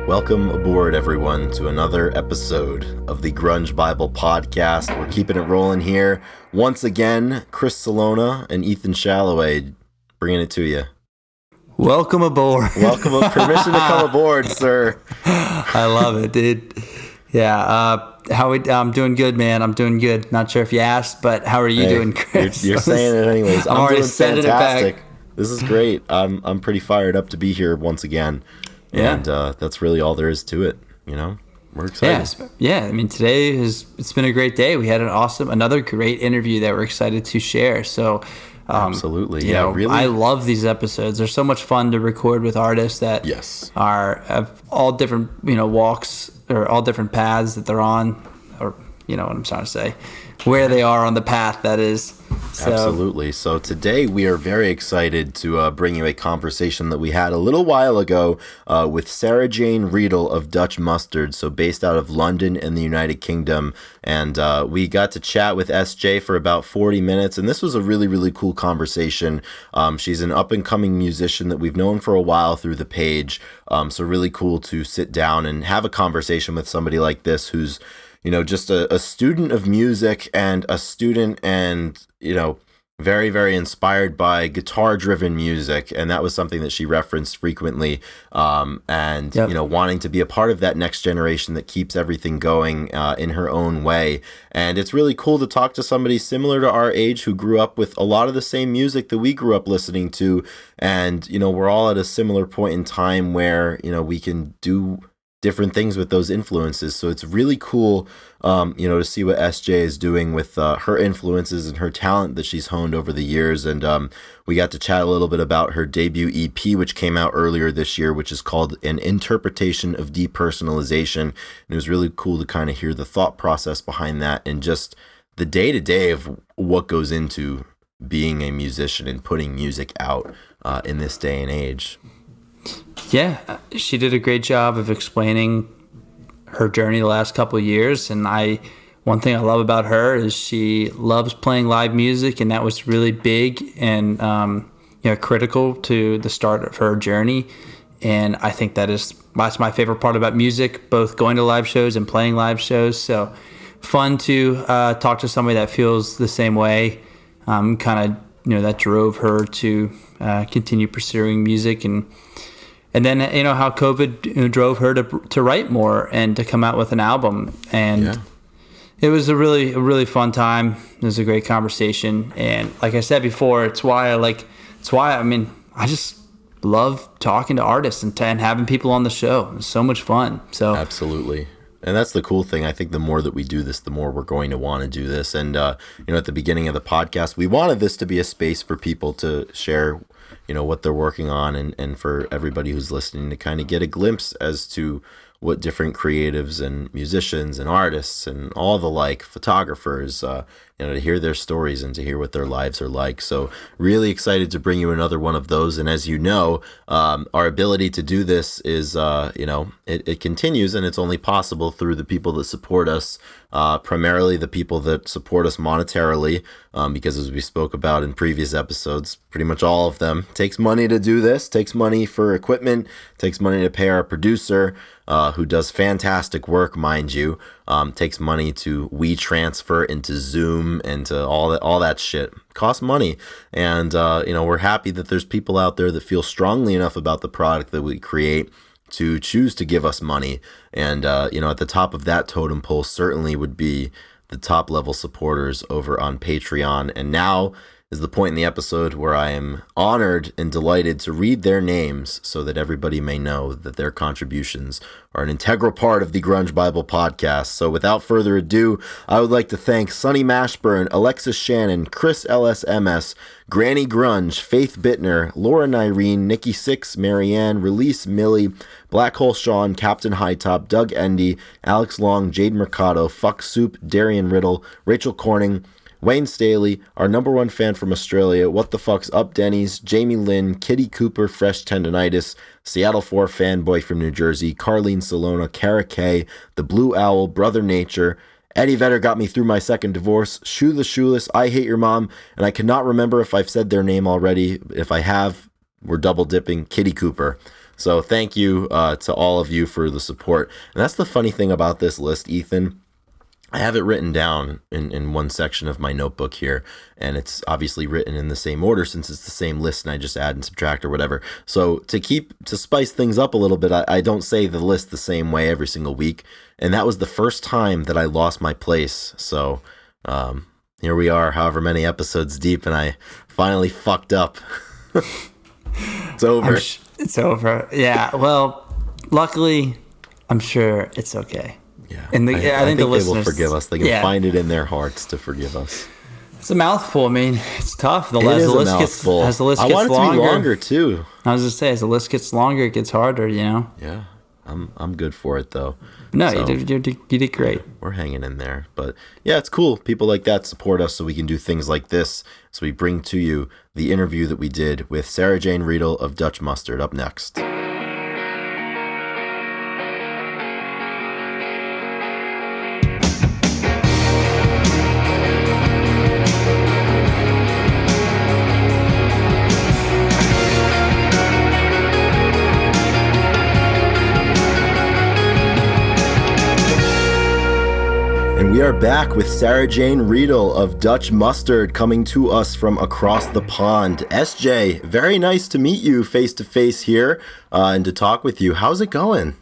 Welcome aboard, everyone, to another episode of the Grunge Bible Podcast. We're keeping it rolling here. Once again, Chris Salona and Ethan Shalloway bringing it to you. Welcome aboard. Welcome. Permission to come aboard, sir. I love it, dude. Yeah. I'm doing good, man. I'm doing good. Not sure if you asked, but how are you doing, Chris? You're saying it anyways. I'm doing already sending fantastic. it back. This is great. I'm pretty fired up to be here once again. Yeah. And that's really all there is to it. You know, we're excited. Yeah. I mean, it's been a great day. We had another great interview that we're excited to share. So, absolutely. Really. I love these episodes. They're so much fun to record with artists that have all different, walks or all different paths that they're on, or what I'm trying to say, where they are on the path, that is. So. Absolutely. So today we are very excited to bring you a conversation that we had a little while ago with Sarah-Jayne Riedel of Dutch Mustard, so based out of London in the United Kingdom. And we got to chat with SJ for about 40 minutes, and this was a really, really cool conversation. She's an up-and-coming musician that we've known for a while through the page, so really cool to sit down and have a conversation with somebody like this who's just a student of music and a student and, very, very inspired by guitar-driven music. And that was something that she referenced frequently. Wanting to be a part of that next generation that keeps everything going in her own way. And it's really cool to talk to somebody similar to our age who grew up with a lot of the same music that we grew up listening to. And, we're all at a similar point in time where, we can do different things with those influences. So it's really cool, to see what SJ is doing with her influences and her talent that she's honed over the years. And we got to chat a little bit about her debut EP, which came out earlier this year, which is called An Interpretation of Depersonalisation. And it was really cool to kind of hear the thought process behind that and just the day-to-day of what goes into being a musician and putting music out in this day and age. Yeah, she did a great job of explaining her journey the last couple of years. And one thing I love about her is she loves playing live music, and that was really big and critical to the start of her journey. And I think that's my favorite part about music, both going to live shows and playing live shows. So fun to talk to somebody that feels the same way. That drove her to continue pursuing music, and then how COVID drove her to write more and to come out with an album. And it was a really fun time. It was a great conversation, and like I said before, it's why I just love talking to artists and having people on the show. It's so much fun. So absolutely. And that's the cool thing. I think the more that we do this, the more we're going to want to do this. And, at the beginning of the podcast, we wanted this to be a space for people to share, what they're working on, and for everybody who's listening to kind of get a glimpse as to what different creatives and musicians and artists and all the photographers, to hear their stories and to hear what their lives are like. So really excited to bring you another one of those. And as you know, our ability to do this is, it continues, and it's only possible through the people that support us, primarily the people that support us monetarily, because as we spoke about in previous episodes, pretty much all of them takes money to do this, takes money for equipment, takes money to pay our producer, who does fantastic work, mind you, takes money to WeTransfer into Zoom and to all that shit. Costs money. And, we're happy that there's people out there that feel strongly enough about the product that we create to choose to give us money. And, at the top of that totem pole certainly would be the top level supporters over on Patreon. And now is the point in the episode where I am honored and delighted to read their names so that everybody may know that their contributions are an integral part of the Grunge Bible Podcast. So without further ado, I would like to thank Sonny Mashburn, Alexis Shannon, Chris LSMS, Granny Grunge, Faith Bittner, Laura Nyreen, Nikki Six, Marianne, Release Millie, Black Hole Sean, Captain Hightop, Doug Endy, Alex Long, Jade Mercado, Fuck Soup, Darian Riddle, Rachel Corning, Wayne Staley, our number one fan from Australia, What the Fuck's Up Denny's, Jamie Lynn, Kitty Cooper, Fresh Tendonitis, Seattle 4 fanboy from New Jersey, Carlene Salona, Kara K, The Blue Owl, Brother Nature, Eddie Vedder got me through my second divorce, Shoe the Shoeless, I Hate Your Mom, and I cannot remember if I've said their name already. If I have, we're double dipping, Kitty Cooper. So thank you to all of you for the support. And that's the funny thing about this list, Ethan. I have it written down in one section of my notebook here, and it's obviously written in the same order since it's the same list and I just add and subtract or whatever. So to spice things up a little bit, I don't say the list the same way every single week. And that was the first time that I lost my place. So here we are, however many episodes deep, and I finally fucked up. It's over. It's over. Yeah. Well, luckily, I'm sure it's okay. Yeah, and I think the they listeners will forgive us. They can find it in their hearts to forgive us. It's a mouthful. I mean, it's tough. It is a mouthful. As the list I gets want it longer, to be longer too. I was just say, as the list gets longer, it gets harder. You know. Yeah, I'm good for it though. No, so, you did great. We're hanging in there, but yeah, it's cool. People like that support us, so we can do things like this. So we bring to you the interview that we did with Sarah-Jayne Riedel of Dutch Mustard. Up next. We are back with Sarah-Jayne Riedel of Dutch Mustard, coming to us from across the pond. SJ, very nice to meet you face to face here and to talk with you. How's it going?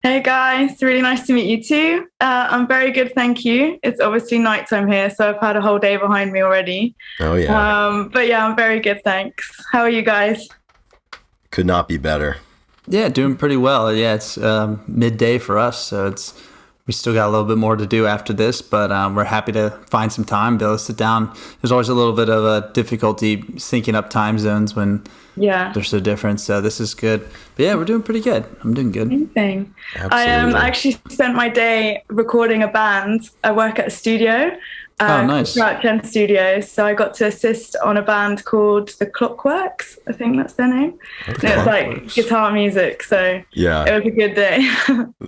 Hey guys, really nice to meet you too. I'm very good, thank you. It's obviously nighttime here, so I've had a whole day behind me already. Oh yeah. But yeah, I'm very good, thanks. How are you guys? Could not be better. Yeah, doing pretty well. Yeah, it's midday for us, so we still got a little bit more to do after this, but we're happy to find some time, be able to sit down. There's always a little bit of a difficulty syncing up time zones when they're so different, so this is good. But yeah, we're doing pretty good. I'm doing good. Amazing. I actually spent my day recording a band. I work at a studio. Nice. Crouch Studios. So I got to assist on a band called The Clockworks. I think that's their name. And it was like guitar music. So yeah, it was a good day.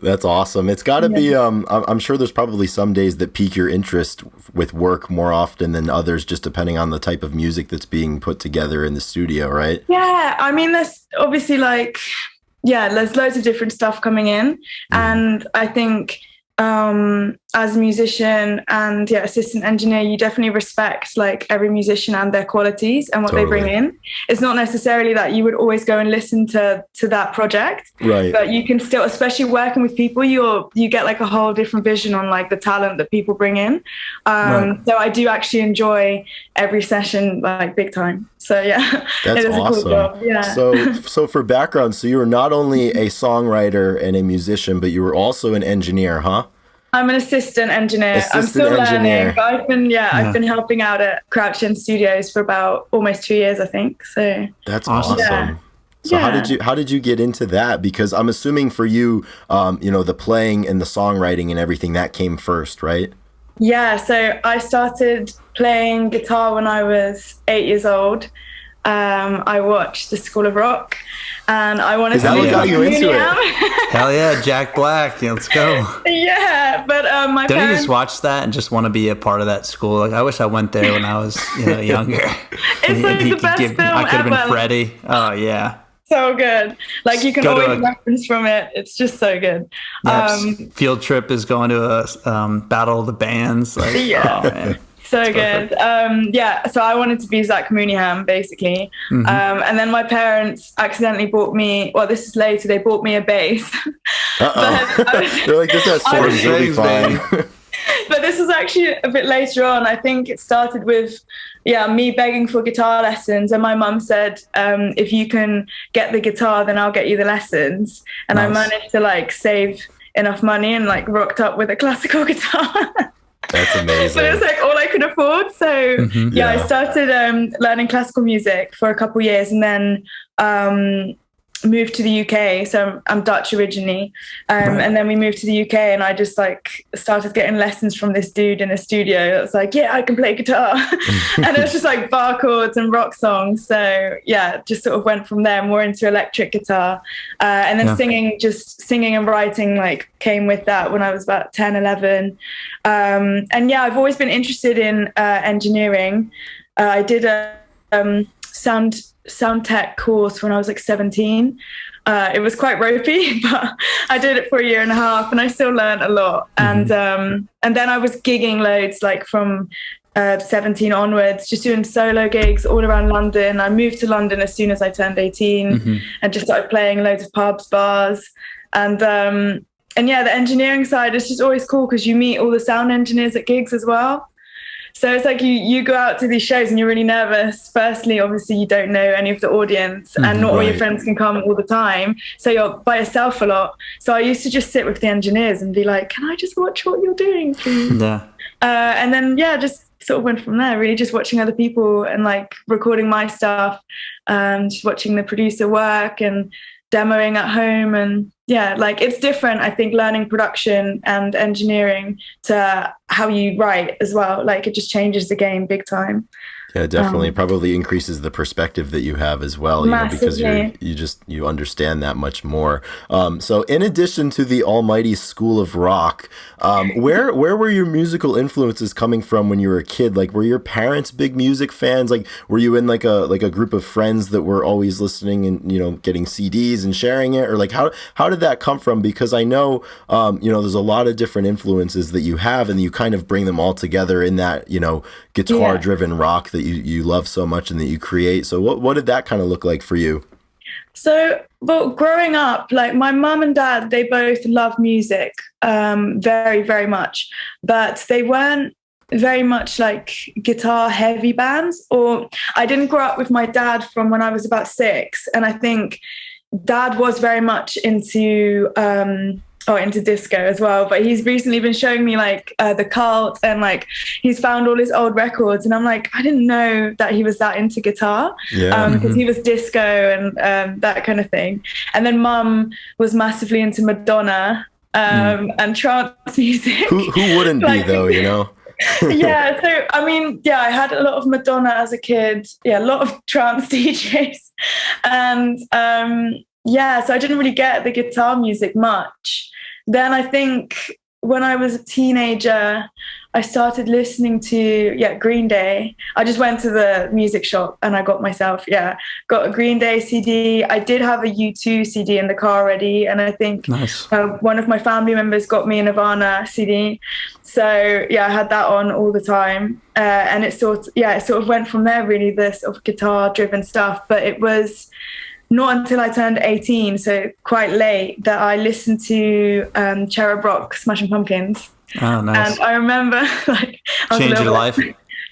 That's awesome. It's got to be, I'm sure there's probably some days that pique your interest with work more often than others, just depending on the type of music that's being put together in the studio, right? Yeah. I mean, there's obviously there's loads of different stuff coming in. And I think as a musician and assistant engineer, you definitely respect like every musician and their qualities and what they bring in. It's not necessarily that you would always go and listen to that project, right? But you can still, especially working with people, you get like a whole different vision on like the talent that people bring in. So I do actually enjoy every session like big time. So yeah, that's awesome. A cool job. Yeah. So for background, so you were not only a songwriter and a musician, but you were also an engineer, huh? I'm an assistant engineer. I'm still learning, but I've been helping out at Crouch Studios for about almost 2 years, I think. So that's awesome. Yeah. So how did you get into that? Because I'm assuming for you, the playing and the songwriting and everything that came first, right? Yeah. So I started playing guitar when I was 8 years old. I watched The School of Rock, and I wanted to be got you into it. Hell yeah, Jack Black, let's go. Yeah, but my don't parents... you just watch that and just want to be a part of that school? Like I wish I went there when I was younger. It's like the best film I could have been ever. Freddie. Oh yeah. So good. Like you can always reference from it. It's just so good. Field trip is going to a battle of the bands. Like, oh man. So good. So I wanted to be Zach Mooneyham, basically. Mm-hmm. And then my parents accidentally bought me, well, this is later, they bought me a bass. They're like, this has chords, you'll be fine. But this was actually a bit later on. I think it started with, me begging for guitar lessons. And my mum said, if you can get the guitar, then I'll get you the lessons. And nice. I managed to like save enough money and like rocked up with a classical guitar. That's amazing. But it was like all I could afford. So I started learning classical music for a couple of years and then moved to the UK. So I'm Dutch originally. And then we moved to the UK and I just like started getting lessons from this dude in a studio that was like, yeah, I can play guitar. And it was just like bar chords and rock songs. So just sort of went from there more into electric guitar. And then singing and writing like came with that when I was about 10, 11. And I've always been interested in engineering. I did sound tech course when I was like 17. It was quite ropey, but I did it for a year and a half, and I still learned a lot. And then I was gigging loads, like from 17 onwards, just doing solo gigs all around London. I moved to London as soon as I turned 18 and just started playing loads of pubs, bars. And yeah, the engineering side is just always cool because you meet all the sound engineers at gigs as well. So it's like you go out to these shows and you're really nervous. Firstly, obviously, you don't know any of the audience and not all your friends can come all the time. So you're by yourself a lot. So I used to just sit with the engineers and be like, can I just watch what you're doing, please? Yeah. And then, yeah, just sort of went from there, really just watching other people and like recording my stuff, just watching the producer work and demoing at home. And yeah, like it's different, I think, learning production and engineering to how you write as well. Like it just changes the game big time. Yeah, definitely. Probably increases the perspective that you have as well, because you understand that much more. So in addition to the almighty School of Rock, where were your musical influences coming from when you were a kid? Like, were your parents big music fans? Like, were you in like a group of friends that were always listening and, getting CDs and sharing it? Or like, how did that come from? Because I know, there's a lot of different influences that you have, and you kind of bring them all together in that, guitar driven rock that you love so much and that you create. So what did that kind of look like for you? So, well, growing up, like my mum and dad, they both love music very, very much, but they weren't very much like guitar heavy bands. Or I didn't grow up with my dad from when I was about 6. And I think dad was very much into disco as well, but he's recently been showing me like the Cult, and like he's found all his old records, and I'm like, I didn't know that he was that into guitar, because he was disco and that kind of thing. And then mum was massively into Madonna and trance music. Who wouldn't like, be though, Yeah, so I mean, yeah, I had a lot of Madonna as a kid, a lot of trance DJs, and so I didn't really get the guitar music much. Then I think when I was a teenager, I started listening to Green Day. I just went to the music shop and I got myself got a Green Day CD. I did have a U2 CD in the car already, and I think one of my family members got me a Nirvana CD. So I had that on all the time, and it sort of went from there, really, this sort of guitar driven stuff. But it was not until I turned 18, so quite late, that I listened to Cherub Rock, Smashing Pumpkins. Oh, nice. And I remember, like, changed your life.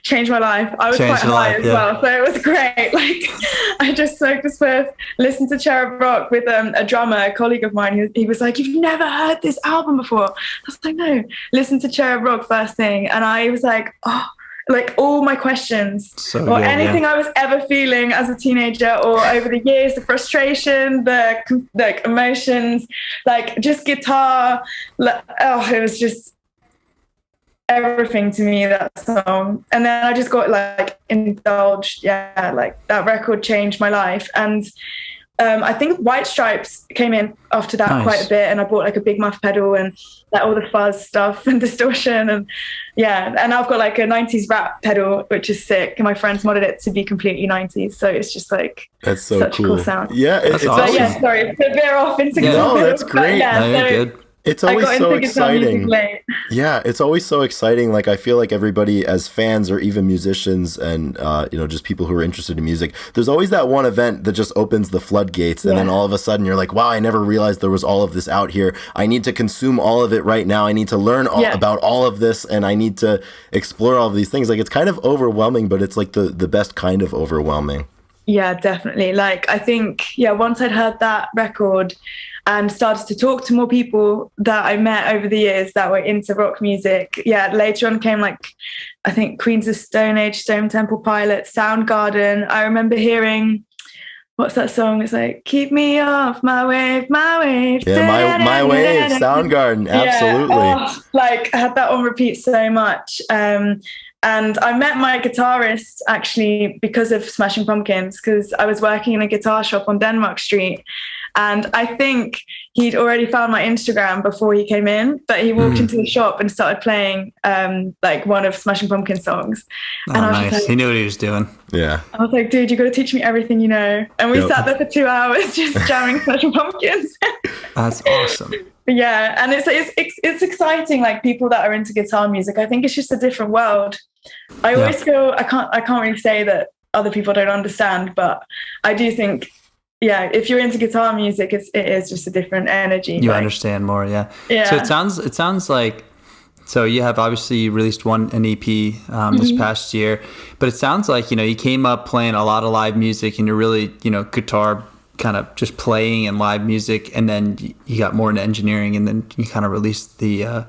Changed my life. I was quite high as well, so it was great. Like, I just smoked this first, listened to Cherub Rock with a drummer, a colleague of mine. He was like, "You've never heard this album before?" I was like, "No." Listen to Cherub Rock first thing, and I was like, "Oh." Like all my questions anything I was ever feeling as a teenager or over the years, the frustration, the emotions, like just guitar, it was just everything to me, that song. And then I just got like indulged. Like that record changed my life. And I think White Stripes came in after that quite a bit, and I bought like a big muff pedal and like all the fuzz stuff and distortion, and and I've got like a 90s rap pedal, which is sick, and my friends modded it to be completely 90s, so it's just like that's so such cool a cool sound. It's awesome. Sorry, it's a bit off into no, that's great. You're good. It's always so exciting. Yeah, it's always so exciting. Like, I feel like everybody as fans or even musicians and, just people who are interested in music, there's always that one event that just opens the floodgates. And then all of a sudden you're like, wow, I never realized there was all of this out here. I need to consume all of it right now. I need to learn about all of this, and I need to explore all of these things. Like, it's kind of overwhelming, but it's like the best kind of overwhelming. Yeah, definitely. Like, I think, once I'd heard that record and started to talk to more people that I met over the years that were into rock music. Later on came like, I think Queens of Stone Age, Stone Temple Pilots, Soundgarden. I remember hearing, what's that song? It's like, keep me off my wave, my wave. Yeah, my wave, Soundgarden, absolutely. Like I had that on repeat so much. And I met my guitarist actually because of Smashing Pumpkins, because I was working in a guitar shop on Denmark Street. And I think he'd already found my Instagram before he came in, but he walked into the shop and started playing like one of Smashing Pumpkins songs. Oh, and I was nice. like, He knew what he was doing. Yeah. I was like, dude, you got to teach me everything you know. And we sat there for 2 hours just jamming Smashing Pumpkins. That's awesome. Yeah, and it's exciting. Like people that are into guitar music, I think it's just a different world. I always feel I can't really say that other people don't understand, but I do think, yeah, if you're into guitar music, it is just a different energy. You understand more, yeah. So it sounds like, so you have obviously released an EP this past year, but it sounds like, you came up playing a lot of live music and you're really, guitar kind of just playing and live music, and then you got more into engineering, and then you kind of released the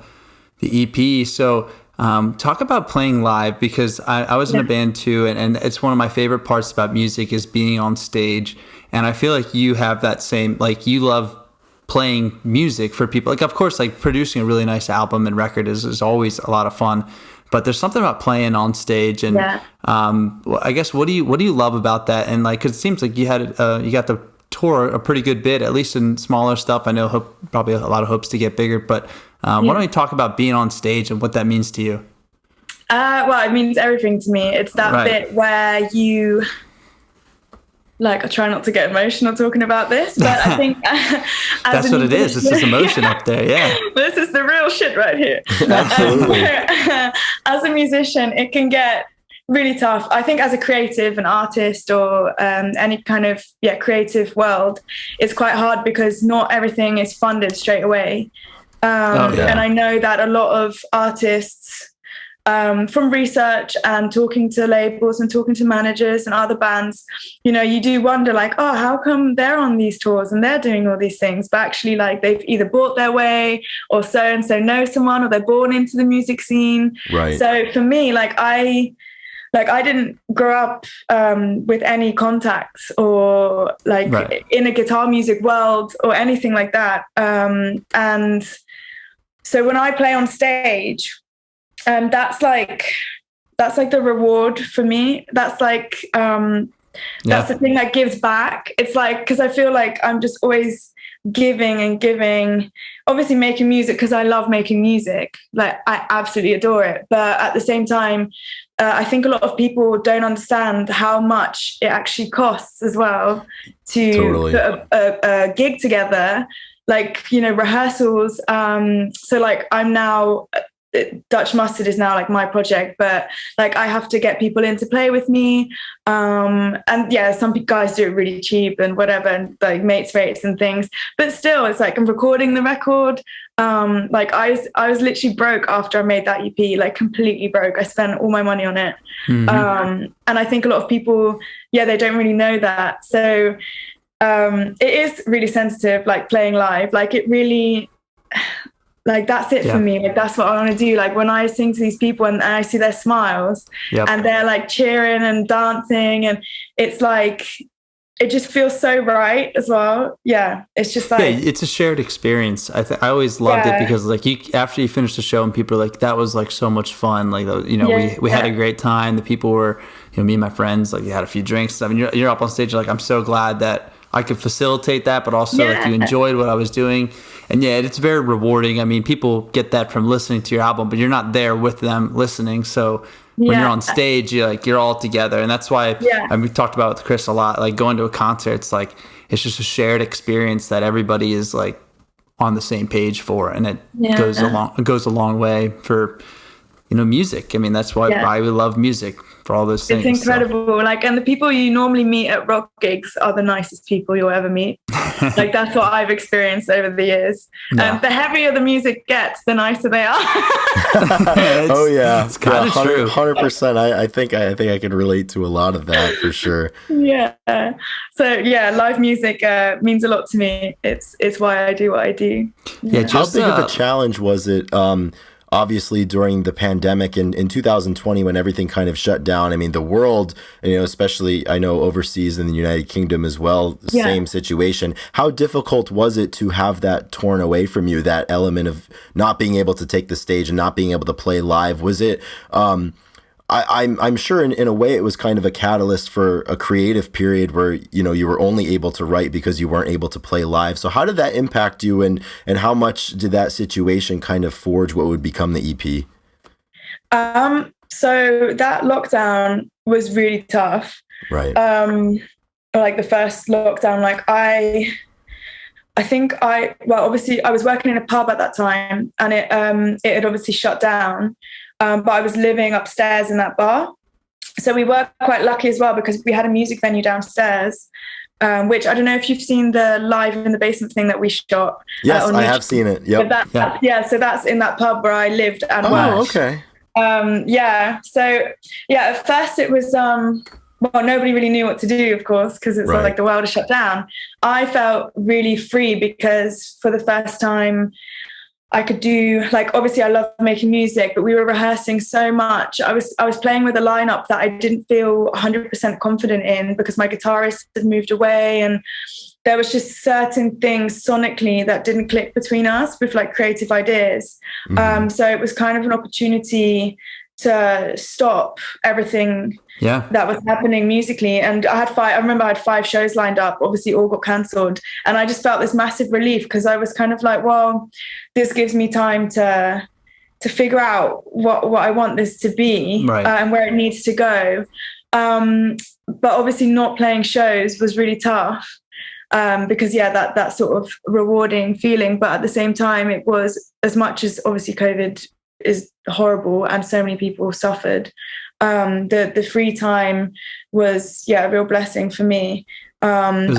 EP. So talk about playing live, because I was in a band too, and it's one of my favorite parts about music is being on stage. And I feel like you have that same, like, you love playing music for people. Like, of course, like producing a really nice album and record is always a lot of fun, but there's something about playing on stage. And I guess what do you love about that? And like, 'cause it seems like you got the tour a pretty good bit, at least in smaller stuff. I know probably a lot of hopes to get bigger, but why don't we talk about being on stage and what that means to you? Well, it means everything to me. It's that bit where you, like, I try not to get emotional talking about this, but I think that's what it is. It's just emotion up there. Yeah. This is the real shit right here. Absolutely. As a musician, it can get really tough. I think as a creative, an artist, or any kind of creative world, it's quite hard because not everything is funded straight away. And I know that a lot of artists, from research and talking to labels and talking to managers and other bands, you do wonder, like, oh, how come they're on these tours and they're doing all these things? But actually, like, they've either bought their way, or so and so know someone, or they're born into the music scene. Right. So for me, I didn't grow up with any contacts, or in a guitar music world or anything like that. And so when I play on stage, that's like the reward for me. That's like, that's the thing that gives back. It's like, because I feel like I'm just always giving and giving, obviously making music because I love making music. Like, I absolutely adore it. But at the same time, I think a lot of people don't understand how much it actually costs as well to put a gig together, like, rehearsals. So like, I'm now, Dutch Mustard is now like my project, but like, I have to get people in to play with me. And some guys do it really cheap and whatever, and like mates rates and things, but still it's like I'm recording the record. Like I was literally broke after I made that EP, like completely broke. I spent all my money on it. And I think a lot of people, they don't really know that. So it is really sensitive, like playing live, like it really, like that's it for me. Like that's what I want to do. Like when I sing to these people and I see their smiles and they're like cheering and dancing, and it's like, it just feels so right as well. Yeah, it's just like, it's a shared experience. I always loved it because like after you finish the show and people are like, that was like so much fun. Like, we had a great time. The people were, me and my friends, like you had a few drinks. I mean, you're up on stage. You're like, I'm so glad that I could facilitate that, but also like you enjoyed what I was doing. And it's very rewarding. I mean, people get that from listening to your album, but you're not there with them listening. So when you're on stage, you're all together. And that's why we talked about with Chris a lot, like going to a concert, it's like, it's just a shared experience that everybody is like on the same page for. And it goes a long way for, music. I mean, that's why we love music, for all those things. It's incredible. So. Like, and the people you normally meet at rock gigs are the nicest people you'll ever meet. Like, that's what I've experienced over the years. The heavier the music gets, the nicer they are. It's kind of true. 100%. I think I can relate to a lot of that for sure. So live music means a lot to me. It's why I do what I do. How big of a challenge was it? Obviously, during the pandemic in 2020, when everything kind of shut down, I mean, the world, especially I know overseas in the United Kingdom as well, same situation. How difficult was it to have that torn away from you, that element of not being able to take the stage and not being able to play live? Was it, I'm sure in a way it was kind of a catalyst for a creative period where, you know, you were only able to write because you weren't able to play live. So how did that impact you, and how much did that situation kind of forge what would become the EP? So that lockdown was really tough. Right. Like the first lockdown, like I think obviously I was working in a pub at that time, and it had obviously shut down. But I was living upstairs in that bar. So we were quite lucky as well, because we had a music venue downstairs, which I don't know if you've seen the Live in the Basement thing that we shot. Yes, I have seen it. Yep. So that's in that pub where I lived and worked. Oh, okay. So at first it was, nobody really knew what to do, of course, because it's like the world is shut down. I felt really free because for the first time, I could do, like, obviously I love making music, but we were rehearsing so much. I was playing with a lineup that I didn't feel 100% confident in because my guitarist had moved away, and there was just certain things sonically that didn't click between us with like creative ideas. Mm-hmm. So it was kind of an opportunity to stop everything that was happening musically. And I remember I had 5 shows lined up, obviously all got cancelled. And I just felt this massive relief, because I was kind of like, well, this gives me time to figure out what I want this to be, and where it needs to go. But obviously not playing shows was really tough, because that sort of rewarding feeling. But at the same time, it was, as much as obviously COVID is horrible and so many people suffered, the free time was a real blessing for me. I was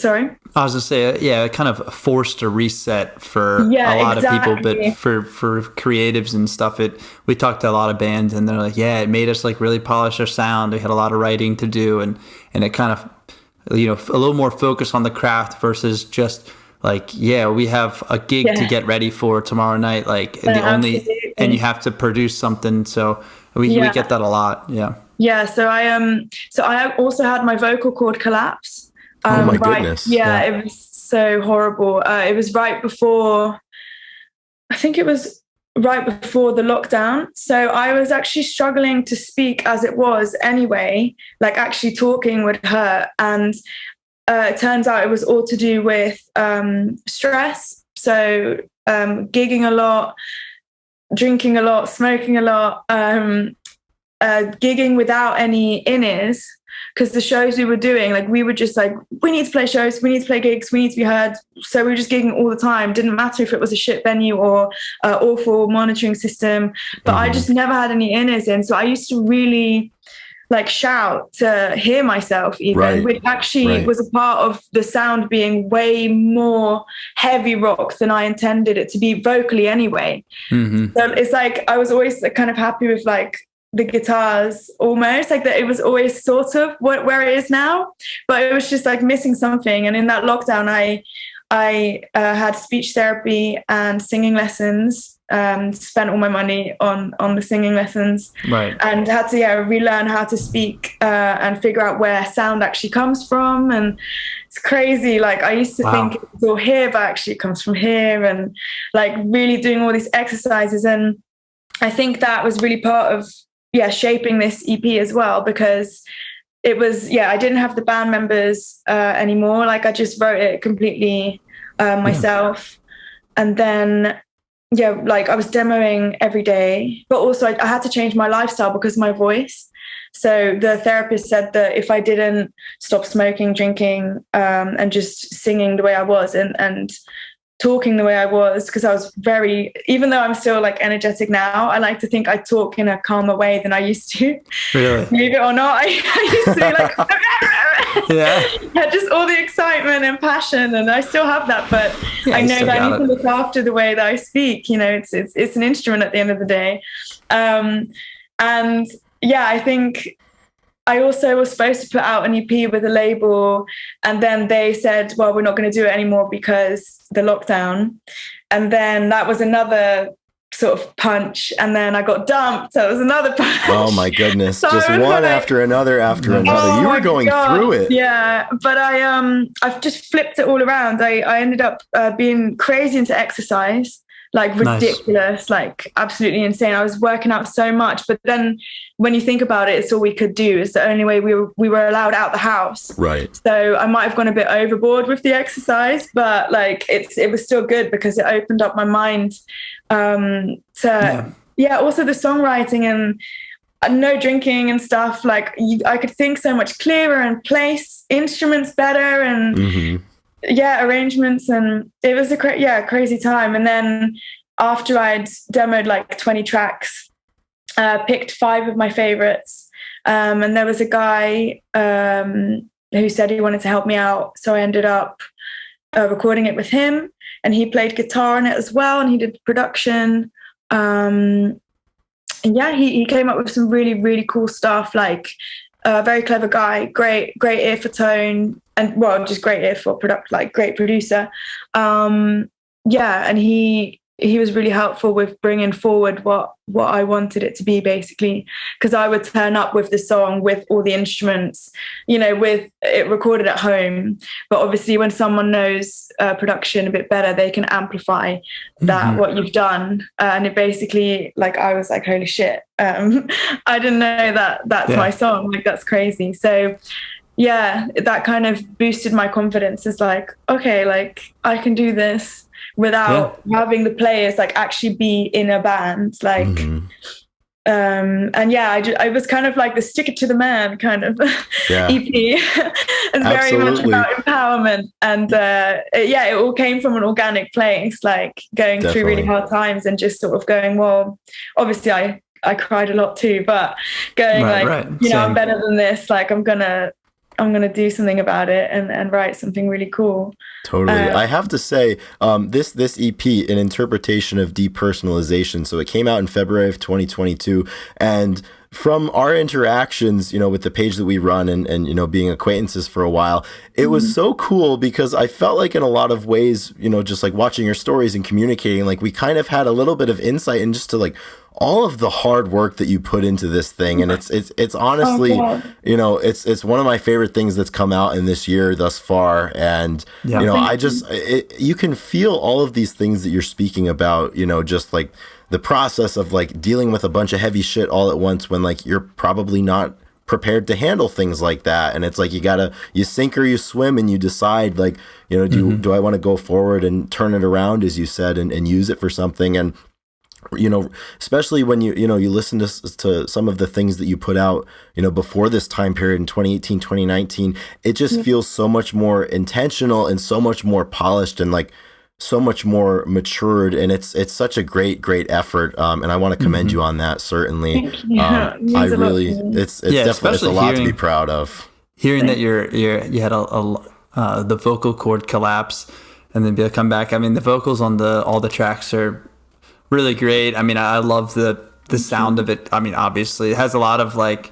gonna say, it kind of forced a reset for a lot of people, but for creatives and stuff, we talked to a lot of bands, and they're like, it made us like really polish our sound. We had a lot of writing to do, and it kind of, you know, a little more focus on the craft versus just like, we have a gig to get ready for tomorrow night, like, and you have to produce something. So we get that a lot. So I also had my vocal cord collapse. Oh my goodness. It was so horrible. It was right before the lockdown. So I was actually struggling to speak as it was anyway, like actually talking would hurt. And it turns out it was all to do with stress. So gigging a lot, drinking a lot, smoking a lot, gigging without any in-ears, because the shows we were doing, like, we were just like, we need to play shows, we need to play gigs, we need to be heard. So we were just gigging all the time. Didn't matter if it was a shit venue or awful monitoring system, but I just never had any in-ears in. So I used to really like shout to hear myself even, which actually was a part of the sound being way more heavy rock than I intended it to be vocally anyway. Mm-hmm. So it's like, I was always kind of happy with like the guitars, almost like that. It was always sort of where it is now, but it was just like missing something. And in that lockdown, I had speech therapy and singing lessons. Spent all my money on the singing lessons, and had to relearn how to speak and figure out where sound actually comes from. And it's crazy, like I used to think it was all here, but actually it comes from here, and like really doing all these exercises. And I think that was really part of shaping this EP as well, because it was I didn't have the band members anymore. Like I just wrote it completely myself. And then like I was demoing every day, but also I had to change my lifestyle because of my voice. So the therapist said that if I didn't stop smoking, drinking, and just singing the way I was and talking the way I was, because I was even though I'm still like energetic now, I like to think I talk in a calmer way than I used to. Really? Believe it or not, I used to be like, had just all the excitement and passion, and I still have that, but I know that I need to look after the way that I speak. You know, it's an instrument at the end of the day. And I think I also was supposed to put out an EP with a label, and then they said, well, we're not going to do it anymore because the lockdown. And then that was another sort of punch, and then I got dumped, so it was another punch. Oh my goodness. So just one after another. You were going through it. But I've just flipped it all around. I ended up being crazy into exercise. like Nice. ridiculous, like absolutely insane. I was working out so much, but then when you think about it, it's all we could do. It's the only way we were allowed out the house. Right. So I might have gone a bit overboard with the exercise, but like it was still good because it opened up my mind to also the songwriting and no drinking and stuff. Like I could think so much clearer and place instruments better and arrangements, and it was a crazy time. And then after I'd demoed like 20 tracks, picked 5 of my favorites, and there was a guy who said he wanted to help me out, so I ended up recording it with him, and he played guitar on it as well, and he did production. And he came up with some really, really cool stuff, like a very clever guy, great ear for tone, and just great ear for product, like great producer. And he was really helpful with bringing forward what I wanted it to be, basically, because I would turn up with the song with all the instruments, with it recorded at home. But obviously when someone knows production a bit better, they can amplify that, what you've done. And it basically, like, I was like, holy shit, I didn't know that's my song. Like, that's crazy. So yeah, that kind of boosted my confidence. It's like, okay, like I can do this without having the players like actually be in a band, like I was kind of like the stick it to the man kind of EP. It's very much about empowerment, and it all came from an organic place, like going through really hard times and just sort of going, well, obviously I cried a lot too, but going I'm better than this, like I'm gonna do something about it and write something really cool. Totally. I have to say, this EP, An Interpretation of Depersonalisation, so it came out in February of 2022, and from our interactions, with the page that we run and being acquaintances for a while, it was so cool because I felt like in a lot of ways, just like watching your stories and communicating, like we kind of had a little bit of insight into just to like all of the hard work that you put into this thing. And it's honestly, it's one of my favorite things that's come out in this year thus far. And, you can feel all of these things that you're speaking about, just like the process of like dealing with a bunch of heavy shit all at once when like you're probably not prepared to handle things like that. And it's like you sink or you swim, and you decide like, do I want to go forward and turn it around, as you said, and use it for something. And especially when you listen to some of the things that you put out, before this time period in 2018, 2019, it just feels so much more intentional and so much more polished and like so much more matured, and it's such a great effort, and I want to commend you on that, certainly. I really, it's definitely, it's a lot to be proud of. Hearing that you had the vocal cord collapse and then be able to come back. I mean, the vocals on all the tracks are really great. I mean, I love the sound of it. I mean, obviously it has a lot of like,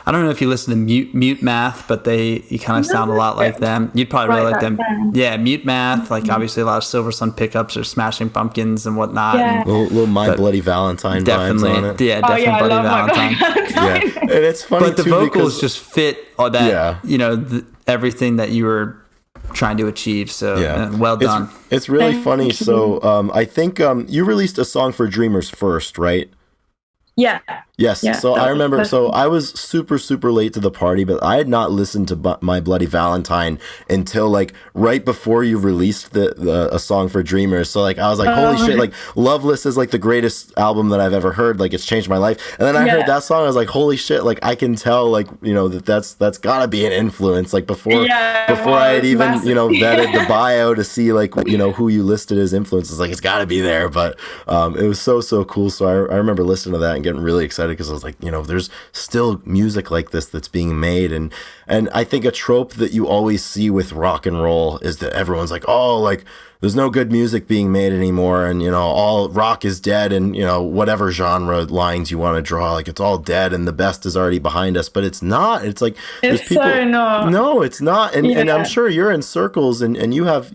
I don't know if you listen to Mute Math, but you kind of sound a lot like them. You'd probably really like them. Yeah, Mute Math, like obviously a lot of Silver Sun pickups or Smashing Pumpkins and whatnot. Yeah. And little My Bloody Valentine definitely, vibes on it. Yeah, definitely Bloody Valentine. Yeah, and it's funny but the too, vocals just fit all that, everything that you were trying to achieve. So well done. It's really funny. So I think you released a song for Dreamers first, right? Yeah. Yes. Yeah, so I remember, so I was super, super late to the party, but I had not listened to My Bloody Valentine until like right before you released a song for Dreamers. So like, I was like, holy shit, like Loveless is like the greatest album that I've ever heard. Like it's changed my life. And then I heard that song. I was like, holy shit. Like I can tell like, that's gotta be an influence. Like before I had even, vetted the bio to see like, who you listed as influences, like it's gotta be there. But it was so cool. So I remember listening to that and getting really excited because I was like, there's still music like this that's being made. And I think a trope that you always see with rock and roll is that everyone's like, oh, like there's no good music being made anymore. And, all rock is dead. And, whatever genre lines you want to draw, like it's all dead and the best is already behind us. But it's not. It's like there's people. So not. No, it's not. And I'm sure you're in circles and you have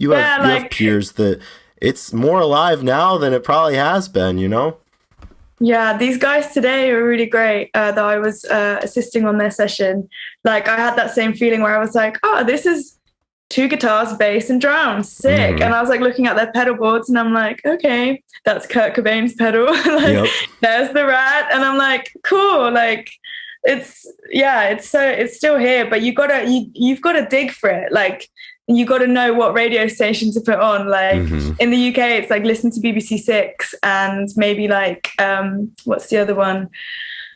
peers that it's more alive now than it probably has been, Yeah, these guys today are really great that I was assisting on their session. Like I had that same feeling where I was like, oh, this is 2 guitars, bass, and drums. Sick. And I was like looking at their pedal boards, and I'm like, okay, that's Kurt Cobain's pedal. Like, there's the Rat, and I'm like, cool. Like, it's still here, but you've got to dig for it. Like, you got to know what radio station to put on. Like in the UK, it's like listen to BBC Six and maybe like what's the other one?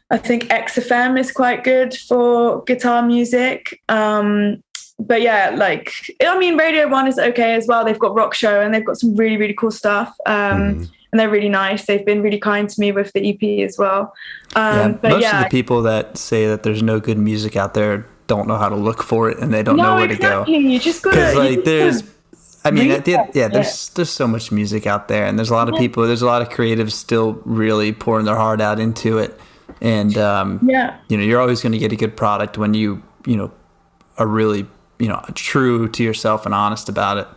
I think XFM is quite good for guitar music. But yeah, like, I mean, Radio 1 is okay as well. They've got Rock Show and they've got some really, really cool stuff. And they're really nice. They've been really kind to me with the EP as well. But most of the people that say that there's no good music out there don't know how to look for it, and they don't know where to go. You just gotta, like, there's so much music out there, and there's a lot of people, there's a lot of creatives still really pouring their heart out into it. And, you're always going to get a good product when you are really, true to yourself and honest about it.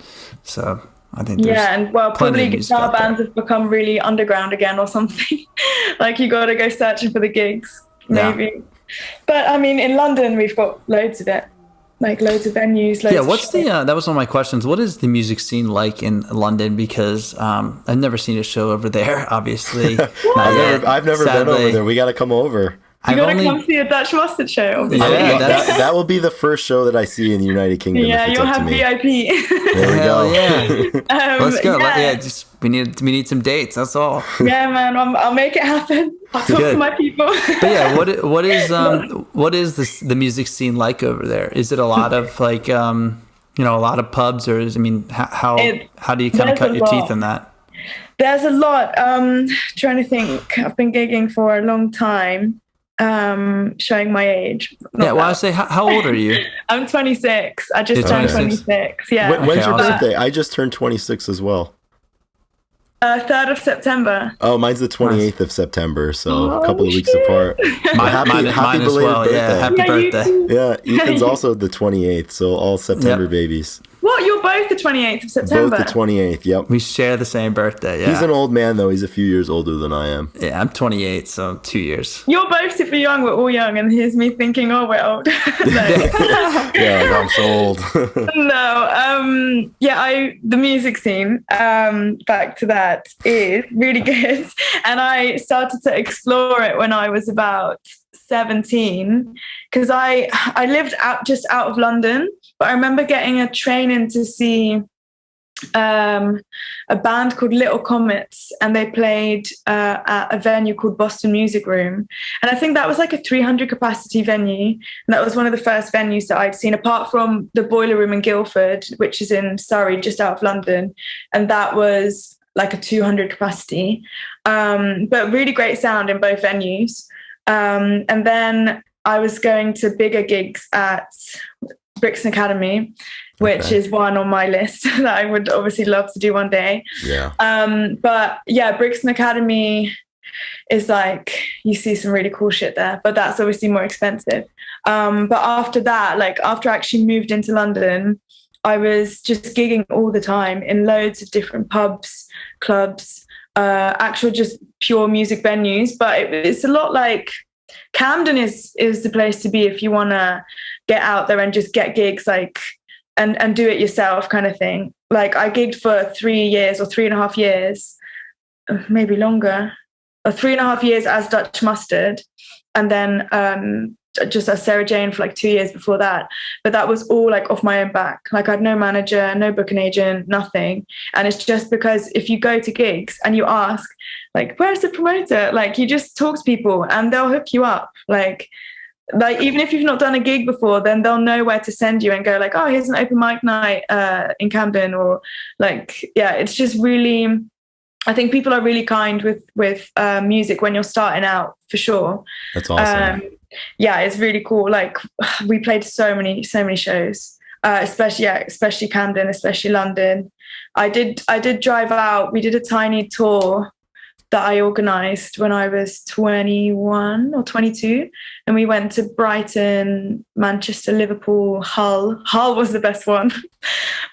So I think and probably guitar bands have become really underground again or something. Like, you got to go searching for the gigs, maybe. Yeah. But I mean, in London, we've got loads of it, like loads of venues. That was one of my questions. What is the music scene like in London? Because I've never seen a show over there, obviously. I've never been over there. We got to come over. You gotta come see a Dutch Mustard show. That will be the first show that I see in the United Kingdom. Yeah, you'll have VIP. There we go. Yeah. Let's go. We need some dates. That's all. Yeah, man. I'll make it happen. I'll talk to my people. But yeah, what is the music scene like over there? Is it a lot of like a lot of pubs, or how do you kind of cut your teeth in that? There's a lot. Trying to think. I've been gigging for a long time. Showing my age. I say, how old are you? I'm 26. I just turned 26. Yeah. When's your birthday? I just turned 26 as well. 3rd of September. Oh, mine's the 28th of September, so a couple of weeks apart. Mine as well. Birthday. Yeah, happy birthday. Yeah, Ethan's also the 28th, so all September babies. What? You're both the 28th of September? Both the 28th, yep. We share the same birthday, yeah. He's an old man, though. He's a few years older than I am. Yeah, I'm 28, so 2 years. You're both super young. We're all young, and here's me thinking, oh, we're old. Yeah, I'm so old. No, the music scene, back to that, is really good. And I started to explore it when I was about 17, because I lived just out of London, but I remember getting a train in to see a band called Little Comets, and they played at a venue called Boston Music Room, and I think that was like a 300 capacity venue, and that was one of the first venues that I'd seen, apart from the Boiler Room in Guildford, which is in Surrey, just out of London, and that was like a 200 capacity, but really great sound in both venues. And then I was going to bigger gigs at Brixton Academy, which is one on my list that I would obviously love to do one day. Yeah. But yeah, Brixton Academy is like, you see some really cool shit there, but that's obviously more expensive. But after that, like after I actually moved into London, I was just gigging all the time in loads of different pubs, clubs, actual just pure music venues. But it's a lot like Camden is the place to be if you want to get out there and just get gigs, like and do it yourself kind of thing. Like I gigged for 3 years or 3.5 years, maybe longer, or 3.5 years as Dutch Mustard, and then just as Sarah-Jayne for like 2 years before that. But that was all like off my own back. Like I had no manager, no booking agent, nothing. And it's just because if you go to gigs and you ask, like, where's the promoter? Like you just talk to people and they'll hook you up. Like even if you've not done a gig before, then they'll know where to send you and go like, oh, here's an open mic night in Camden, or like, yeah, it's just really, I think people are really kind with music when you're starting out, for sure. That's awesome. Yeah, it's really cool. Like we played so many shows, especially Camden, especially London. I did drive out. We did a tiny tour that I organised when I was 21 or 22, and we went to Brighton, Manchester, Liverpool, Hull. Hull was the best one,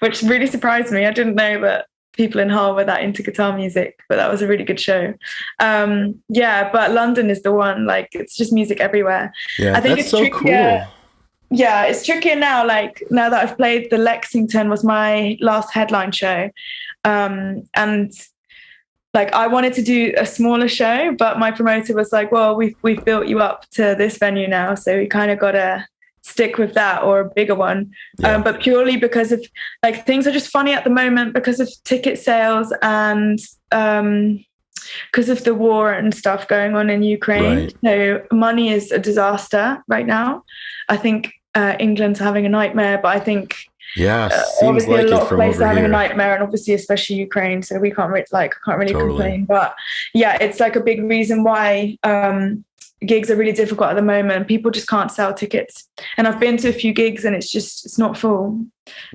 which really surprised me. I didn't know that people in Hull were that into guitar music, but that was a really good show. Yeah, but London is the one. Like it's just music everywhere. Yeah, I think that's so cool. yeah, it's trickier now. Like now that I've played, the Lexington was my last headline show. And like I wanted to do a smaller show, but my promoter was like, well, we've built you up to this venue now, so we kind of got to stick with that, or a bigger one. Yeah. But purely because of like things are just funny at the moment because of ticket sales and because of the war and stuff going on in Ukraine. Right. So money is a disaster right now. I think England's having a nightmare, but I think seems obviously like a lot it of from places over are having here. a nightmare, and obviously especially Ukraine. So we can't really Totally. complain. But yeah, it's like a big reason why gigs are really difficult at the moment. People just can't sell tickets. And I've been to a few gigs, and it's not full.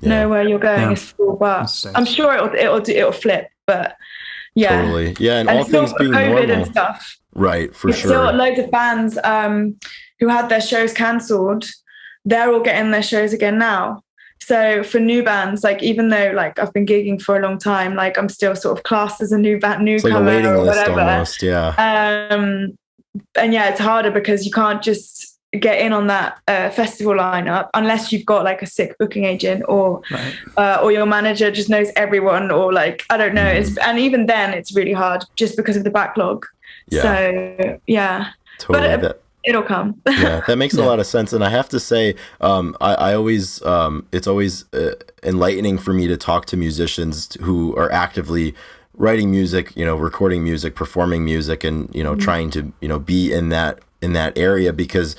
Yeah. Nowhere you're going is full. But I'm sure it'll flip. But yeah, totally. Yeah, and all things being COVID normal and stuff. Right, for There's sure. still loads of bands who had their shows cancelled. They're all getting their shows again now. So for new bands, like even though like I've been gigging for a long time, like I'm still sort of classed as a newcomer It's like a waiting or list whatever. almost, yeah. And yeah, it's harder because you can't just get in on that festival lineup unless you've got like a sick booking agent or your manager just knows everyone, or like I don't know. And even then, it's really hard just because of the backlog. Yeah. So yeah, Totally. but it'll come. Yeah, that makes a lot of sense. And I have to say, I always, it's always enlightening for me to talk to musicians who are actively writing music, recording music, performing music, and, trying to, be in that area, because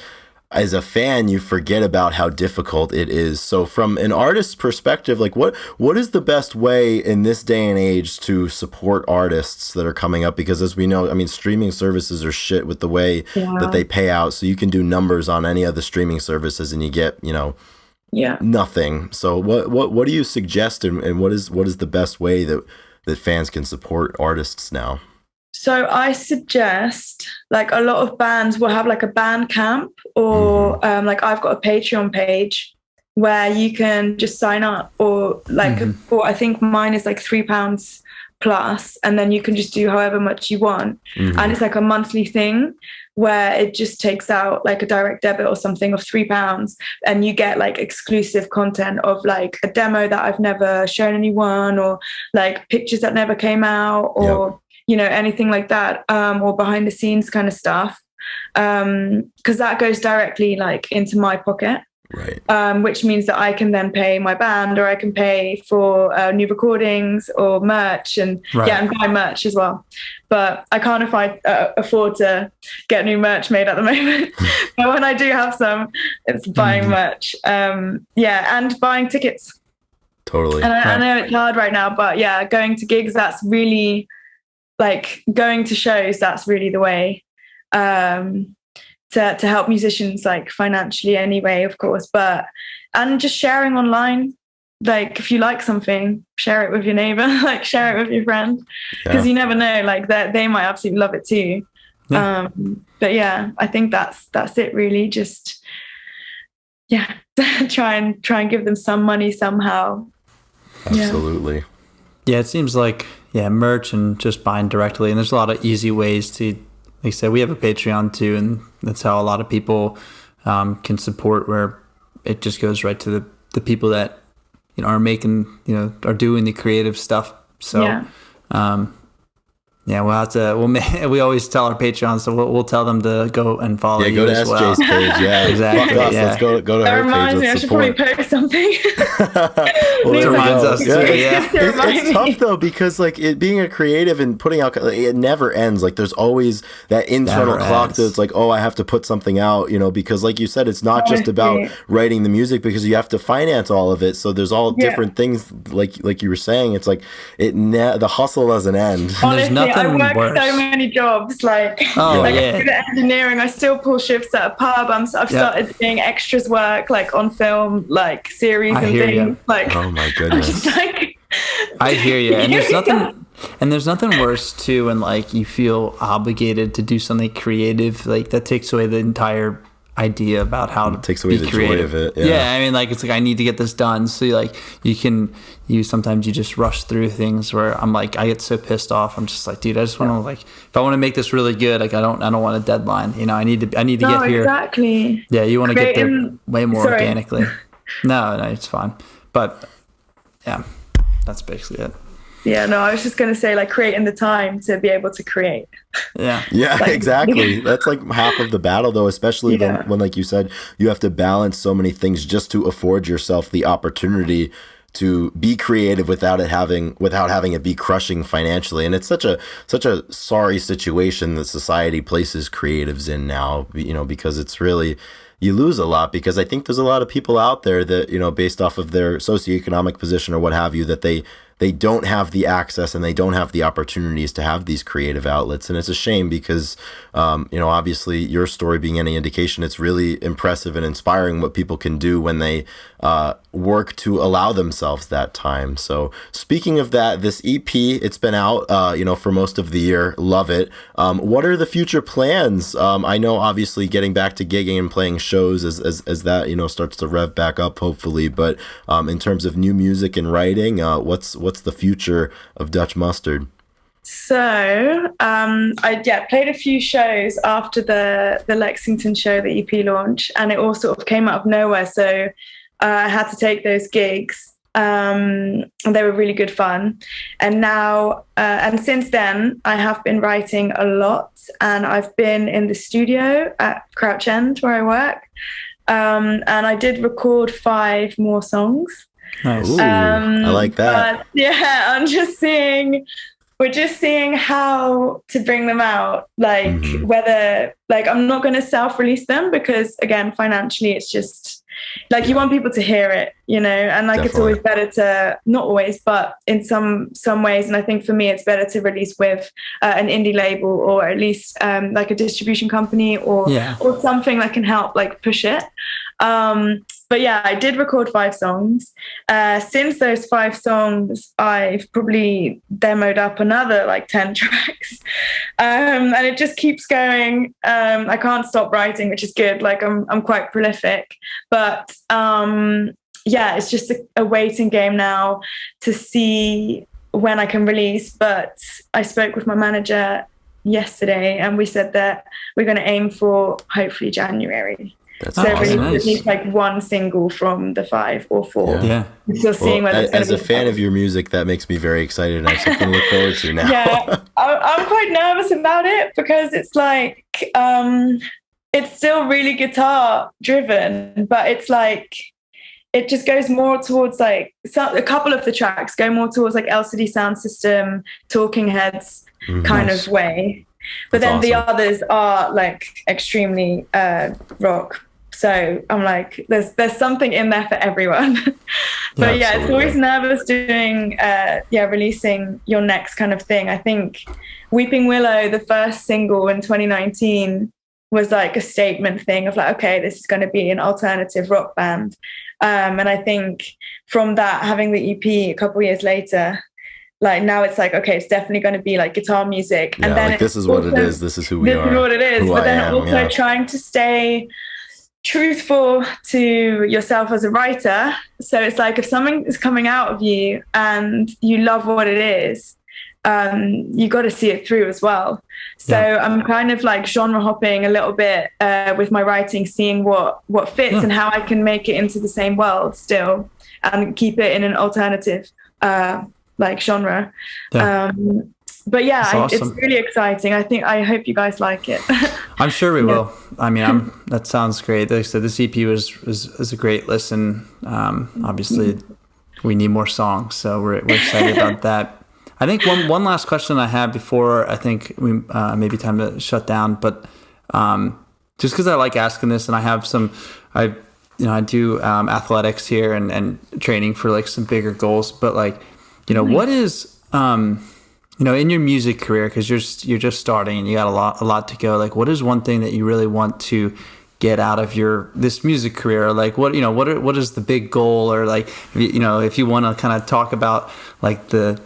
as a fan, you forget about how difficult it is. So from an artist's perspective, like what is the best way in this day and age to support artists that are coming up? Because as we know, I mean, streaming services are shit with the way that they pay out. So you can do numbers on any of the streaming services and you get, nothing. So what do you suggest, and what is the best way that fans can support artists now? So I suggest, like a lot of bands will have like a band camp, or like I've got a Patreon page where you can just sign up, or like, or I think mine is like £3 plus, and then you can just do however much you want. And it's like a monthly thing where it just takes out like a direct debit or something of £3, and you get like exclusive content of like a demo that I've never shown anyone, or like pictures that never came out, or anything like that, or behind the scenes kind of stuff, because that goes directly like into my pocket, right? Which means that I can then pay my band, or I can pay for new recordings or merch, and and buy merch as well. But I can't afford to get new merch made at the moment. But when I do have some, it's buying merch, and buying tickets. Totally. And I know it's hard right now, but yeah, going to gigs, that's really, like going to shows, that's really the way to help musicians, like financially anyway, of course, and just sharing online. Like if you like something, share it with your neighbor, like share it with your friend, because you never know, like they might absolutely love it too. But yeah, I think that's it really. Just try and give them some money somehow. Absolutely. Yeah, it seems like merch and just buying directly. And there's a lot of easy ways to, like I said, we have a Patreon too, and that's how a lot of people can support, where it just goes right to the people that are making, are doing the creative stuff. So we'll have to. We always tell our Patreons, so we'll tell them to go and follow you. Go to as SJ's well. page. Yeah, exactly. Fuck us. Let's go to that her reminds page. me, I should probably post something. It reminds us. It's tough though, because like it being a creative and putting out, it never ends. Like there's always that internal clock that's like, oh, I have to put something out. Because like you said, it's not just about writing the music, because you have to finance all of it. So there's all different things. Like you were saying, it's like the hustle doesn't end. There's nothing I work worse. so many jobs, like engineering. I still pull shifts at a pub. I've started doing extras work, like on film, like series and things. Like, oh my goodness, I'm just like, I hear you. And there's nothing worse too when like you feel obligated to do something creative, like that takes away the entire idea about how to It takes away be the creative. joy of it. Yeah. I mean, like, it's like, I need to get this done. So sometimes you just rush through things where I'm like, I get so pissed off. I'm just like, dude, I just want to, like, if I want to make this really good, like, I don't want a deadline. You know, I need to get here. Exactly. Yeah. You want to get there way more organically. No, it's fine. But yeah, that's basically it. Yeah, no, I was just going to say, like, creating the time to be able to create. Yeah. Yeah, like, exactly. That's like half of the battle, though, especially when, like you said, you have to balance so many things just to afford yourself the opportunity to be creative without having it be crushing financially. And it's such a sorry situation that society places creatives in now, you know, because it's really, you lose a lot, because I think there's a lot of people out there that, you know, based off of their socioeconomic position or what have you, that they don't have the access and they don't have the opportunities to have these creative outlets. And it's a shame because, you know, obviously your story being any indication, it's really impressive and inspiring what people can do when they work to allow themselves that time. So speaking of that, this EP, it's been out, you know, for most of the year. Love it. What are the future plans? I know obviously getting back to gigging and playing shows as that, you know, starts to rev back up, hopefully. But in terms of new music and writing, what's the future of Dutch Mustard? So I played a few shows after the Lexington show, the EP launch, and it all sort of came out of nowhere. So I had to take those gigs. And they were really good fun. And now, and since then, I have been writing a lot, and I've been in the studio at Crouch End where I work. And I did record 5 more songs. Nice. Ooh, I like that. Yeah, we're just seeing how to bring them out, like whether, like, I'm not going to self-release them because, again, financially, it's just like you want people to hear it, you know, and like It's always better to, not always, but in some ways, and I think for me it's better to release with an indie label, or at least like a distribution company, or something that can help like push it. But yeah, I did record 5 songs. Since those 5 songs, I've probably demoed up another like 10 tracks. And it just keeps going. I can't stop writing, which is good. Like I'm quite prolific. But yeah, it's just a waiting game now to see when I can release. But I spoke with my manager yesterday, and we said that we're going to aim for hopefully January. That's so awesome. At least like 1 single from the 5 or 4. Yeah. Still seeing whether it's as a fan of your music, that makes me very excited, and I have something to look forward to now. Yeah, I'm quite nervous about it because it's like it's still really guitar driven, but it's like it just goes more towards like a couple of the tracks go more towards like LCD Sound System, Talking Heads kind of way. But then the others are like extremely rock. So I'm like, there's something in there for everyone. But yeah, it's always nervous doing, releasing your next kind of thing. I think Weeping Willow, the first single in 2019, was like a statement thing of like, okay, this is going to be an alternative rock band. And I think from that, having the EP a couple of years later, like now it's like, okay, it's definitely going to be like guitar music. Yeah, and then like this is what it is. This is who we are. This is what it is. But then also trying to stay truthful to yourself as a writer. So it's like if something is coming out of you and you love what it is, you got to see it through as well. So I'm kind of like genre hopping a little bit with my writing, seeing what fits and how I can make it into the same world still and keep it in an alternative like genre. But yeah, awesome. It's really exciting. I hope you guys like it. I'm sure we will. I mean, that sounds great. Like I said, this EP was a great listen. Obviously, we need more songs, so we're excited about that. I think one last question I have before I think we maybe time to shut down, but just because I like asking this, and I have I do athletics here and training for like some bigger goals, but like, what is in your music career, because you're just starting and you got a lot to go, like what is one thing that you really want to get out of this music career? Like what is the big goal, or like if you want to kind of talk about like the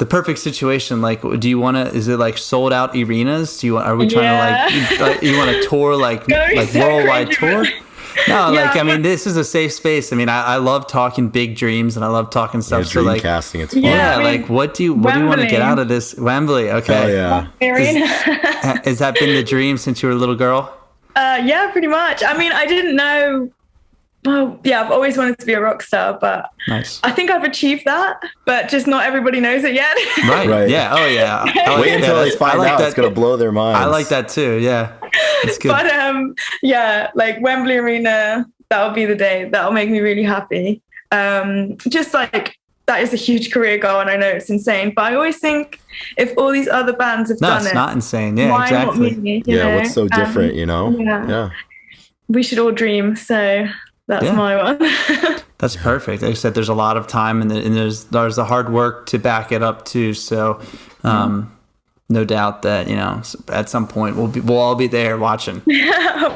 the perfect situation. Like, do you want to? Is it like sold out arenas? Do you want? Are we trying to like? You want to tour like worldwide tour? No, like I mean, this is a safe space. I mean, I love talking big dreams and I love talking stuff. Dream casting, it's fun. Yeah, like what do you want to get out of this? Wembley, okay. Oh yeah. Has that been the dream since you were a little girl? Yeah, pretty much. I mean, I didn't know. Well, yeah, I've always wanted to be a rock star, but nice. I think I've achieved that, but just not everybody knows it yet. Right. Yeah. Oh yeah. Wait until they find out. It's gonna blow their minds. I like that too. Yeah. It's good. But yeah, like Wembley Arena, that'll be the day. That'll make me really happy. Just like that is a huge career goal, and I know it's insane. But I always think if all these other bands have done it, it's not insane. Yeah, why exactly. not me? You know? What's so different? Yeah. We should all dream. So. That's my one. That's perfect. Like I said, there's a lot of time and there's the hard work to back it up too. So, no doubt that, at some point we'll all be there watching.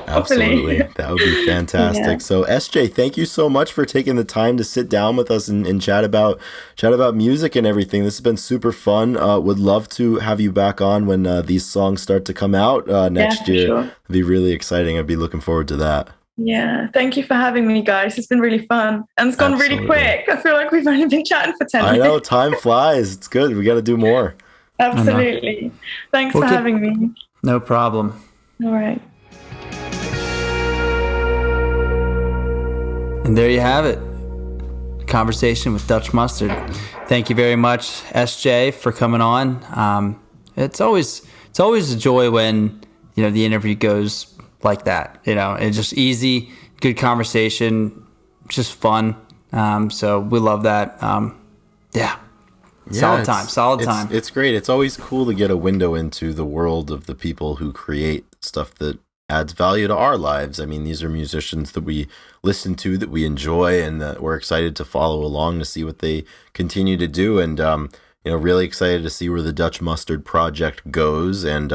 Absolutely. That would be fantastic. Yeah. So SJ, thank you so much for taking the time to sit down with us and chat about music and everything. This has been super fun. Would love to have you back on when these songs start to come out next year. Sure. It'd be really exciting. I'd be looking forward to that. Yeah, thank you for having me, guys. It's been really fun. And it's gone really quick. I feel like we've only been chatting for 10 minutes. I know, time flies. It's good. We got to do more. Absolutely. Thanks for having me. No problem. All right. And there you have it. Conversation with Dutch Mustard. Thank you very much, SJ, for coming on. It's always a joy when, the interview goes like that, it's just easy, good conversation, just fun. So we love that. Solid time. It's great. It's always cool to get a window into the world of the people who create stuff that adds value to our lives. I mean, these are musicians that we listen to, that we enjoy, and that we're excited to follow along to see what they continue to do. And, really excited to see where the Dutch Mustard project goes. And,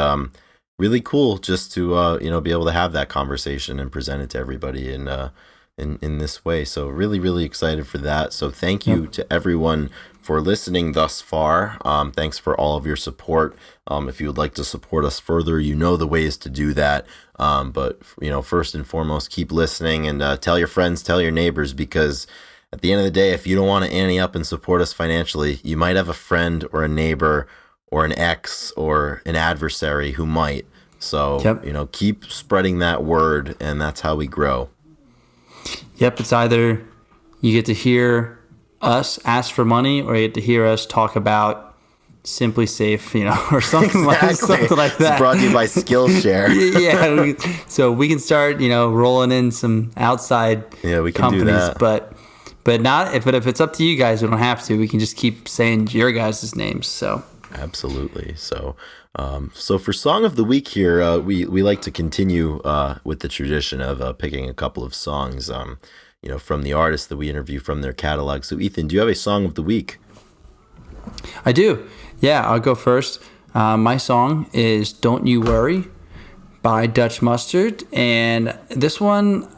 really cool just to be able to have that conversation and present it to everybody in this way. So really, really excited for that. So thank you to everyone for listening thus far. Thanks for all of your support. If you would like to support us further, the ways to do that. But first and foremost, keep listening and tell your friends, tell your neighbors, because at the end of the day, if you don't want to ante up and support us financially, you might have a friend or a neighbor or an ex or an adversary who might. So, keep spreading that word, and that's how we grow. Yep, it's either you get to hear us ask for money or you get to hear us talk about Simply Safe, or something, something like that. It's brought to you by Skillshare. Yeah, so we can start, rolling in some outside we can companies, do that. But if it's up to you guys, we don't have to. We can just keep saying your guys' names. So absolutely. So for Song of the Week here, we like to continue with the tradition of picking a couple of songs, from the artists that we interview from their catalog. So Ethan, do you have a Song of the Week? I do. Yeah, I'll go first. My song is Don't You Worry by Dutch Mustard. And this one,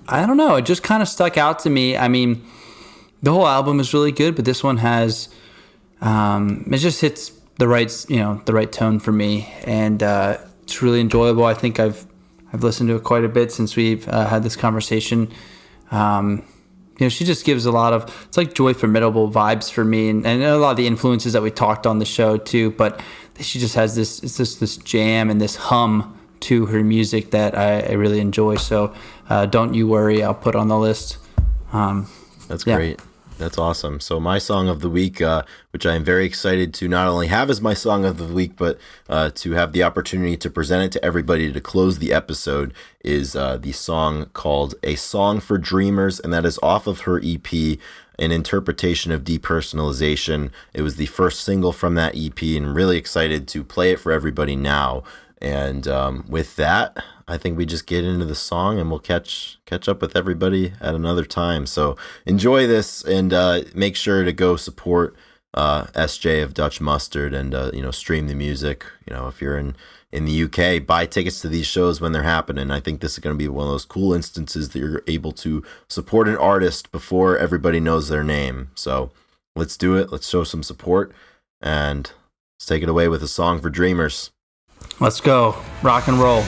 I don't know, it just kind of stuck out to me. I mean, the whole album is really good, but this one has, it just hits the right tone for me, and it's really enjoyable. I think I've listened to it quite a bit since we've had this conversation. She just gives a lot of, it's like Joy Formidable vibes for me, and a lot of the influences that we talked on the show too. But she just has this jam and this hum to her music that I really enjoy. So Don't You Worry, I'll put on the list. That's great. That's awesome. So my Song of the Week, which I am very excited to not only have as my Song of the Week, but to have the opportunity to present it to everybody to close the episode, is the song called A Song for Dreamers, and that is off of her EP, An Interpretation of Depersonalisation. It was the first single from that EP, and I'm really excited to play it for everybody now. And with that, I think we just get into the song, and we'll catch up with everybody at another time. So enjoy this, and make sure to go support SJ of Dutch Mustard, and stream the music. If you're in the UK, buy tickets to these shows when they're happening. I think this is going to be one of those cool instances that you're able to support an artist before everybody knows their name. So let's do it. Let's show some support, and let's take it away with a song for dreamers. Let's go. Rock and roll.